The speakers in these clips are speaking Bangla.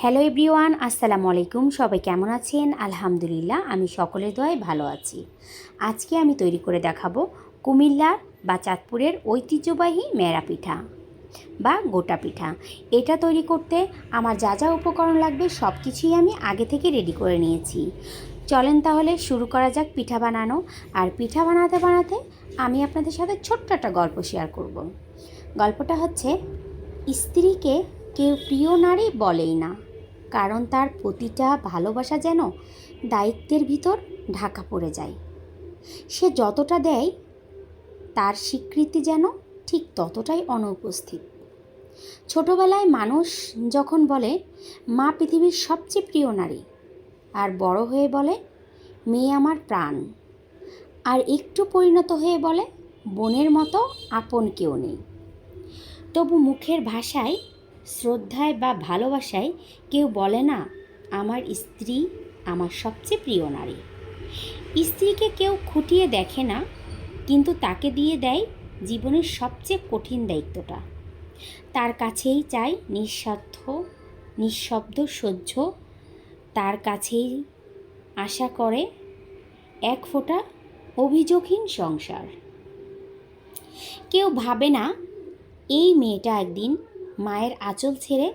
হ্যালো এভরিওয়ান, আসসালামু আলাইকুম। সবাই কেমন আছেন? আলহামদুলিল্লাহ, আমি সকলের দোয়ায় ভালো আছি। আজকে আমি তৈরি করে দেখাবো কুমিল্লার বা চাঁদপুরের ঐতিহ্যবাহী মেরা পিঠা বা গোটা পিঠা। এটা তৈরি করতে আমার যা যা উপকরণ লাগবে সব কিছুই আমি আগে থেকে রেডি করে নিয়েছি। চলেন তাহলে শুরু করা যাক পিঠা বানানো। আর পিঠা বানাতে বানাতে আমি আপনাদের সাথে ছোট্ট একটা গল্প শেয়ার করব। গল্পটা হচ্ছে, স্ত্রীকে কেউ প্রিয় নারী বলেই না, কারণ তার প্রতিটা ভালোবাসা যেন দায়িত্বের ভিতর ঢাকা পড়ে যায়। সে যতটা দেয় তার স্বীকৃতি যেন ঠিক ততটাই অনুপস্থিত। ছোটবেলায় মানুষ যখন বলে মা পৃথিবীর সবচেয়ে প্রিয় নারী, আর বড় হয়ে বলে মেয়ে আমার প্রাণ, আর একটু পরিণত হয়ে বলে বোনের মতো আপন কেউ নেই। তবু মুখের ভাষায়, শ্রদ্ধায় বা ভালোবাসায় কেউ বলে না আমার স্ত্রী আমার সবচেয়ে প্রিয় নারী। স্ত্রীকে কেউ খুঁটিয়ে দেখে না, কিন্তু তাকে দিয়ে দেয় জীবনের সবচেয়ে কঠিন দায়িত্বটা। তার কাছেই চাই নিঃস্বার্থ নিঃশব্দ সহ্য, তার কাছেই আশা করে এক ফোঁটা অভিযোগহীন সংসার। কেউ ভাবে না এই মেয়েটা একদিন মায়ের আঁচল ছেড়ে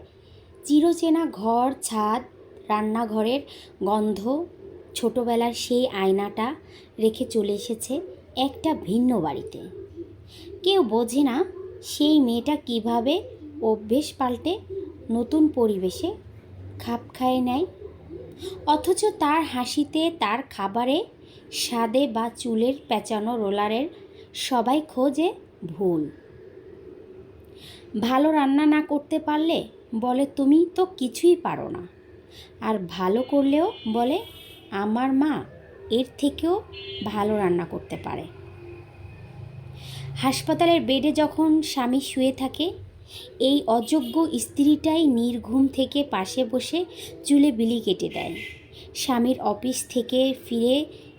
চিরচেনা ঘর, ছাদ, রান্নাঘরের গন্ধ, ছোটোবেলার সেই আয়নাটা রেখে চলে এসেছে একটা ভিন্ন বাড়িতে। কেউ বোঝে না সেই মেয়েটা কিভাবে অভ্যেস পাল্টে নতুন পরিবেশে খাপ খাইয়ে নেয়, অথচ তার হাসিতে, তার খাবারে, স্বাদে বা চুলের পেঁচানো রোলারের সবাই খোঁজে ভুল। ভালো রান্না না করতে পারলে বলে তুমি তো কিছুই পারো না, আর ভালো করলেও বলে আমার মা এর থেকেও ভালো রান্না করতে পারে। হাসপাতালের বেডে যখন স্বামী শুয়ে থাকে, এই অযোগ্য স্ত্রীটাই নির্ঘুম থেকে পাশে বসে চুলে বিলি কেটে দেয়। স্বামীর অফিস থেকে ফিরে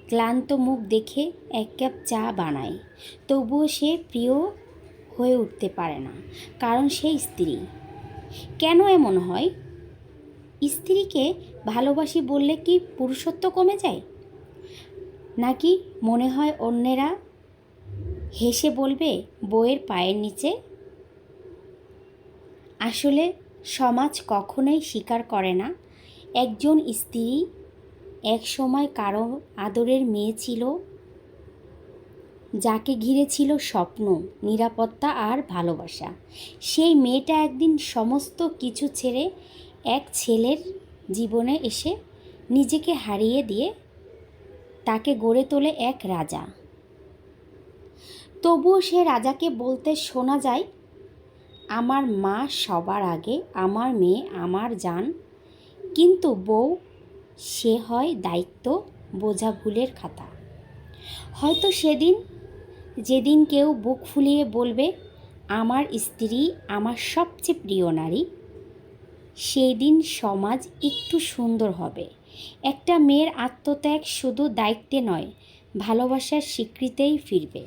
ক্লান্ত মুখ দেখে এক কাপ চা বানায়, তবুও সে প্রিয় হয়ে উঠতে পারে না, কারণ সে স্ত্রী। কেন এমন হয়? স্ত্রীকে ভালোবাসি বললে কি পুরুষত্ব কমে যায়? নাকি মনে হয় অন্যেরা হেসে বলবে বউয়ের পায়ের নিচে? আসলে সমাজ কখনোই স্বীকার করে না একজন স্ত্রী এক সময় কারো আদরের মেয়ে ছিল, যাকে ঘিরে ছিল স্বপ্ন, নিরাপত্তা আর ভালোবাসা। সেই মেয়েটা একদিন সমস্ত কিছু ছেড়ে এক ছেলের জীবনে এসে নিজেকে হারিয়ে দিয়ে তাকে গড়ে তোলে এক রাজা। তবুও সে রাজাকে বলতে শোনা যায়, আমার মা সবার আগে, আমার মেয়ে আমার জান। কিন্তু বউ সে হয় দায়িত্ব বোঝা ভুলের খাতা। হয়তো যেদিন কেউ বুক ফুলিয়ে বলবে আমার স্ত্রী আমার সবচেয়ে প্রিয় নারী, সেই দিন সমাজ একটু সুন্দর হবে। একটা মেয়ের আত্মত্যাগ শুধু দায়িত্বে নয়, ভালোবাসার স্বীকৃতিতেই ফিরবে।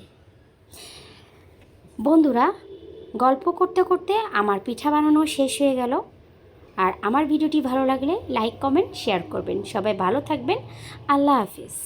বন্ধুরা, গল্প করতে করতে আমার পিঠা বানানো শেষ হয়ে গেল। আর আমার ভিডিওটি ভালো লাগলে লাইক, কমেন্ট, শেয়ার করবেন। সবাই ভালো থাকবেন। আল্লাহ হাফিজ।